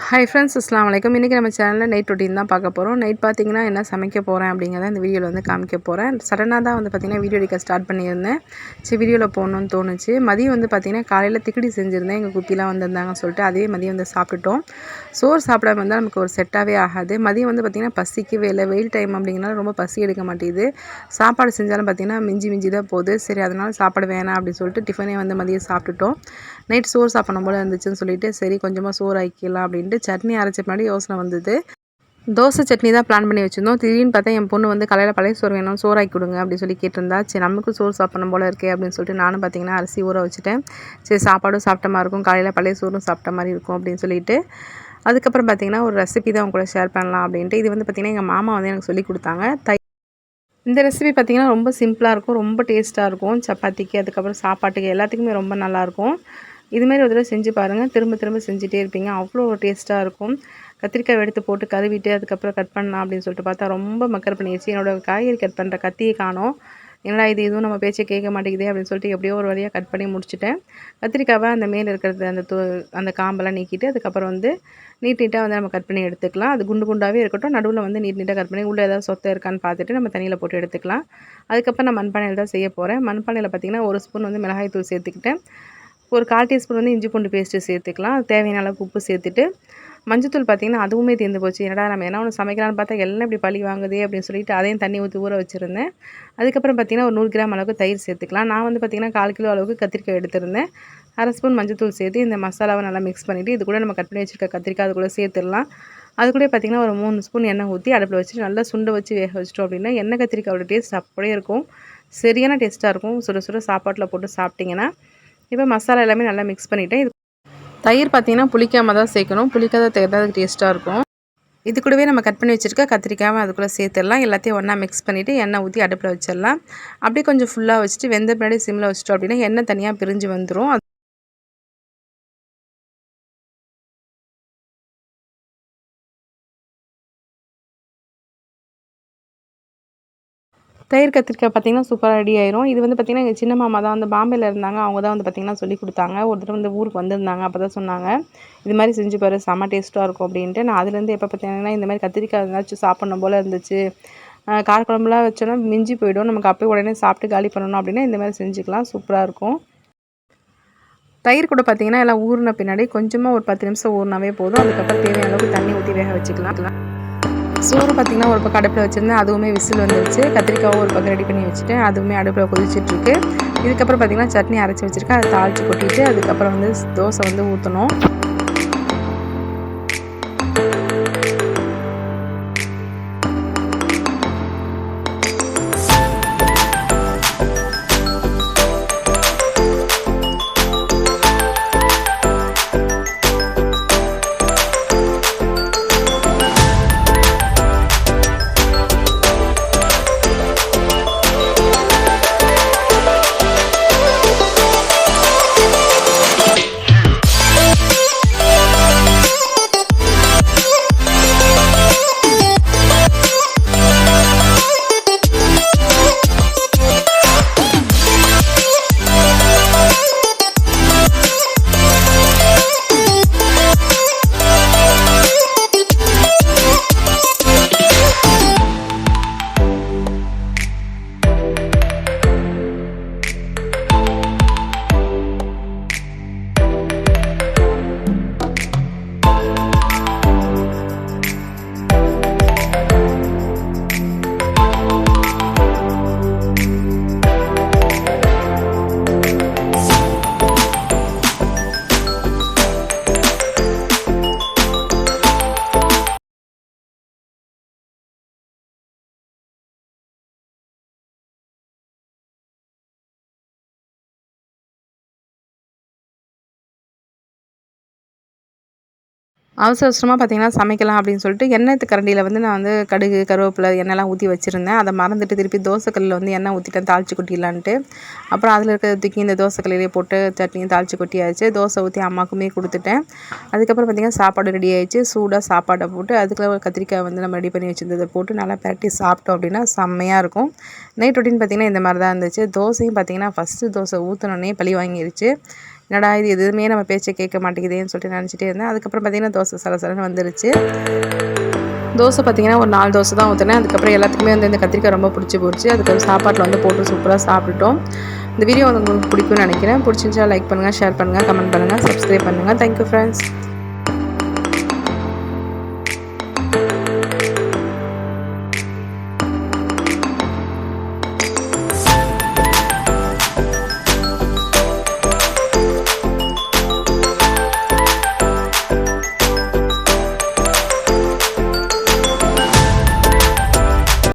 Hi friends, அஸ்ஸலாமு அலைக்கும். இன்றைக்கி நம்ம சேனலில் நைட் ரொட்டீன் தான் பார்க்க போகிறோம். நைட் பார்த்திங்கன்னா என்ன சமைக்க போகிறேன் அப்படிங்கிறத இந்த வீடியோவில் வந்து காமிக்க போகிறேன். சடனாக தான் வந்து பார்த்திங்கன்னா வீடியோ எடுக்க ஸ்டார்ட் பண்ணியிருந்தேன். சரி, வீடியோவில் போகணுன்னு தோணுச்சு. மதியம் வந்து பார்த்திங்கன்னா காலையில் திக்கடி செஞ்சுருந்தேன். எங்கள் குப்பிலாம் வந்திருந்தாங்கன்னு சொல்லிட்டு அதே மதியம் வந்து சாப்பிட்டுட்டோம். சோறு சாப்பிடாம இருந்தால் நமக்கு ஒரு செட்டாகவே ஆகாது. மதியம் வந்து பார்த்திங்கன்னா பசிக்கவே இல்லை. வெயில் டைம் அப்படிங்கிறனால ரொம்ப பசி எடுக்க மாட்டேங்குது. சாப்பாடு செஞ்சாலும் பார்த்திங்கன்னா மிஞ்சி தான் போகுது. சரி, அதனால் சாப்பாடு வேணாம் அப்படின்னு சொல்லிட்டு டிஃபனே வந்து மதியம் சாப்பிட்டுட்டோம். நைட் சோறு சாப்பிடணும் போல் இருந்துச்சுன்னு சொல்லிட்டு சரி கொஞ்சமாக சோறு ஆக்கிக்கலாம் அப்படின்ட்டு சட்னி அரைச்ச முன்னாடி யோசனை வந்தது. தோசை சட்னி தான் பிளான் பண்ணி வச்சுருந்தோம். திடீர்னு பார்த்தா என் பொண்ணு வந்து காலையில் பழைய சோறு வேணும், சோறு ஆக்கி கொடுங்க அப்படின்னு சொல்லி கேட்டிருந்தா. சரி, நமக்கு சோறு சாப்பிடணும் போல் இருக்கே அப்படின்னு சொல்லிட்டு நானும் பார்த்திங்கன்னா அரிசி ஊற வச்சுட்டேன். சரி, சாப்பாடும் சாப்பிட்ட மாதிரி இருக்கும், காலையில் பழைய சோறும் சாப்பிட்ட மாதிரி இருக்கும் அப்படின்னு சொல்லிட்டு அதுக்கப்புறம் பார்த்திங்கன்னா ஒரு ரெசிபி தான் உங்க கூட ஷேர் பண்ணலாம் அப்படின்ட்டு. இது வந்து பார்த்திங்கன்னா எங்கள் மாமா வந்து எனக்கு சொல்லி கொடுத்தாங்க. இந்த ரெசிபி பார்த்திங்கன்னா ரொம்ப சிம்பிளாக இருக்கும், ரொம்ப டேஸ்ட்டாக இருக்கும். சப்பாத்திக்கு, அதுக்கப்புறம் சாப்பாட்டுக்கு எல்லாத்துக்குமே ரொம்ப நல்லாயிருக்கும். இதுமாரி ஒரு தடவை செஞ்சு பாருங்கள். திரும்ப திரும்ப செஞ்சுட்டே இருப்பீங்க. அவ்வளோ டேஸ்ட்டாக இருக்கும். கத்திரிக்காய் எடுத்து போட்டு கழுவிட்டு அதுக்கப்புறம் கட் பண்ணலாம் அப்படின்னு சொல்லிட்டு பார்த்தா ரொம்ப மக்கர் பண்ணிடுச்சு. என்னோடய காய்கறி கட் பண்ணுற கத்தியை காணோம். என்னடா இது, இதுவும் நம்ம பேச்சை கேட்க மாட்டேங்குதே அப்படின்னு சொல்லிட்டு எப்படியோ ஒரு வழியாக கட் பண்ணி முடிச்சுட்டேன். கத்திரிக்காவை அந்த மேலே இருக்கிறது அந்த காம்பெல்லாம் நீக்கிட்டு அதுக்கப்புறம் வந்து நீட்டாக வந்து நம்ம கட் பண்ணி எடுத்துக்கலாம். அது குண்டு குண்டாகவே இருக்கட்டும். நடுவில் வந்து நீட்டாக கட் பண்ணி உள்ளே ஏதாவது சொத்தை இருக்கான்னு பார்த்துட்டு நம்ம தண்ணியில் போட்டு எடுத்துக்கலாம். அதுக்கப்புறம் நான் மண்பானையில் தான் செய்ய போகிறேன். மண்பானையில் பார்த்திங்கன்னா ஒரு ஸ்பூன் வந்து மிளகாய் தூள் சேர்த்துக்கிட்டேன். ஒரு 1/4 டீஸ்பூன் வந்து இஞ்சி பூண்டு பேஸ்ட்டு சேர்த்துக்கலாம். தேவையான அளவுக்கு உப்பு சேர்த்துட்டு மஞ்சத்தூள் பார்த்திங்கன்னா அதுவுமே தீர்ந்து போச்சு. என்னடா நம்ம என்ன ஒன்று சமைக்கலான்னு பார்த்தா எல்லாம் இப்படி பழி வாங்குதே அப்படின்னு சொல்லிட்டு அதையும் தண்ணி ஊற்றி ஊற வச்சுருந்தேன். அதுக்கப்புறம் பார்த்திங்கன்னா ஒரு 100 கிராம் அளவுக்கு தயிர் சேர்த்துக்கலாம். நான் வந்து பார்த்திங்கன்னா 1/4 கிலோ அளவுக்கு கத்திரிக்காய் எடுத்திருந்தேன். 1/2 ஸ்பூன் மஞ்சத்தூள் சேர்த்து இந்த மசாலாவை நல்லா மிக்ஸ் பண்ணிவிட்டு இது கூட நம்ம கட் பண்ணி வச்சுருக்க கத்திரிக்காய் அது கூட சேர்த்துடலாம். அது கூட பார்த்திங்கன்னா ஒரு 3 ஸ்பூன் எண்ணெய் ஊற்றி அடுப்பில் வச்சுட்டு நல்லா சுண்டை வச்சு வேக வச்சிட்டோம் அப்படின்னா எண்ணெய் கத்திரிக்காயோட டேஸ்ட் அப்படியே இருக்கும். சரியான டேஸ்ட்டாக இருக்கும். சுட சுட சாப்பாட்டில் போட்டு சாப்பிட்டிங்கன்னா. இப்போ மசாலா எல்லாமே நல்லா மிக்ஸ் பண்ணிவிட்டேன். இது தயிர் பார்த்திங்கன்னா புளிக்காமல் தான் சேர்க்கணும். புளிக்காத தயிர் தான் அதுக்கு டேஸ்ட்டாக இருக்கும். இது கூடவே நம்ம கட் பண்ணி வச்சுருக்க கத்திரிக்காயை அதுக்குள்ளே சேர்த்துடலாம். எல்லாத்தையும் ஒன்றா மிக்ஸ் பண்ணிவிட்டு எண்ணெய் ஊற்றி அடுப்பில் வச்சிடலாம். அப்படியே கொஞ்சம் ஃபுல்லாக வச்சுட்டு வெந்த பின்னாடி சிம்மில் வச்சிட்டோம் அப்படின்னா எண்ணெய் தனியாக பிரிஞ்சு வந்துடும். தயிர் கத்திரிக்காய் பார்த்திங்கன்னா சூப்பராக ரெடி ஆயிரும். இது வந்து பார்த்திங்கன்னா எங்கள் சின்ன மாமா தான் வந்து பாம்பேயில் இருந்தாங்க. அவங்க தான் வந்து பார்த்திங்கன்னா சொல்லி கொடுத்தாங்க. ஒரு தடவை வந்து ஊருக்கு வந்திருந்தாங்க. அப்போ தான் சொன்னாங்க, இது மாதிரி செஞ்சு பாரு, செம்ம டேஸ்ட்டாக இருக்கும் அப்படின்ட்டு. நான் அதுலேருந்து எப்போ பார்த்திங்கன்னா இந்த மாதிரி கத்திரிக்காய் ஏதாச்சும் சாப்பிட்ணும் போல் இருந்துச்சு, காரக்குழம்புலாம் வச்சோன்னா மிஞ்சி போயிடும், நமக்கு அப்போயே உடனே சாப்பிட்டு காலி பண்ணணும் அப்படின்னா இந்த மாதிரி செஞ்சுக்கலாம். சூப்பராக இருக்கும். தயிர் கூட பார்த்திங்கன்னா எல்லாம் ஊறின பின்னாடி கொஞ்சமாக ஒரு 10 நிமிஷம் ஊறினாவே போதும். அதுக்கப்புறம் தேவையான அளவுக்கு தண்ணி ஊற்றி வேக வச்சுக்கலாம். சோறு பார்த்திங்கன்னா ஒரு பக்கம் அடுப்பில் வச்சுருந்தேன். அதுவுமே விசில் வந்துருச்சு. கத்திரிக்காவும் ஒரு பக்கம் ரெடி பண்ணி வச்சுட்டேன். அதுவுமே அடுப்பில் கொதிச்சிட்ருக்கு. இதுக்கப்புறம் பார்த்திங்கன்னா சட்னி அரைச்சி வச்சுருக்கேன். அதை தாளித்து கொட்டிட்டு அதுக்கப்புறம் வந்து தோசை வந்து ஊற்றணும். அவசரமாக பார்த்திங்கன்னா சமைக்கலாம் அப்படின்னு சொல்லிட்டு எண்ணெய் கரண்டியில் வந்து நான் வந்து கடுகு, கருவேப்பிலை, எண்ணெய்லாம் ஊற்றி வச்சுருந்தேன். அதை மறந்துட்டு திருப்பி தோசைக்கல்லில் வந்து எண்ணெய் ஊற்றிட்டேன் தாளித்து கொட்டிடலான்ட்டு. அப்புறம் அதில் இருக்கிறத தூக்கி இந்த தோசைக்கல்லிலே போட்டு சட்னியும் தாளித்து கொட்டியாச்சு. தோசை ஊற்றி அம்மாக்குமே கொடுத்துட்டேன். அதுக்கப்புறம் பார்த்திங்கன்னா சாப்பாடு ரெடி ஆகிடுச்சு. சூடாக சாப்பாடை போட்டு அதுக்குள்ள ஒரு கத்திரிக்காய் வந்து நம்ம ரெடி பண்ணி வச்சுருந்ததை போட்டு நல்லா பரட்டி சாப்பிட்டோம் அப்படின்னா செம்மையாக இருக்கும். நைட் ரொட்டீன் பார்த்திங்கன்னா இந்த மாதிரி தான் இருந்துச்சு. தோசையும் பார்த்திங்கன்னா ஃபஸ்ட்டு தோசை ஊற்றினோடனே பழி வாங்கிடுச்சு. என்னடா இது எதுவுமே நம்ம பேச்சை கேட்க மாட்டேங்குதேன்னு சொல்லிட்டு நினச்சிட்டே இருந்தேன். அதுக்கப்புறம் பார்த்திங்கன்னா தோசை சலசலன்னு வந்துருச்சு. தோசை பார்த்திங்கன்னா ஒரு 4 தோசை தான் ஊற்றினேன். அதுக்கப்புறம் எல்லாத்துக்குமே வந்து இந்த கத்திரிக்காய் ரொம்ப பிடிச்சி போச்சு. அதுக்கு சாப்பாட்டில் வந்து போட்டு சூப்பராக சாப்பிட்டுட்டோம். இந்த வீடியோ வந்து உங்களுக்கு பிடிக்கும்னு நினைக்கிறேன். பிடிச்சிருந்துச்சா லைக் பண்ணுங்கள், ஷேர் பண்ணுங்கள், கமெண்ட் பண்ணுங்கள், சப்ஸ்கிரைப் பண்ணுங்கள். Thank you friends.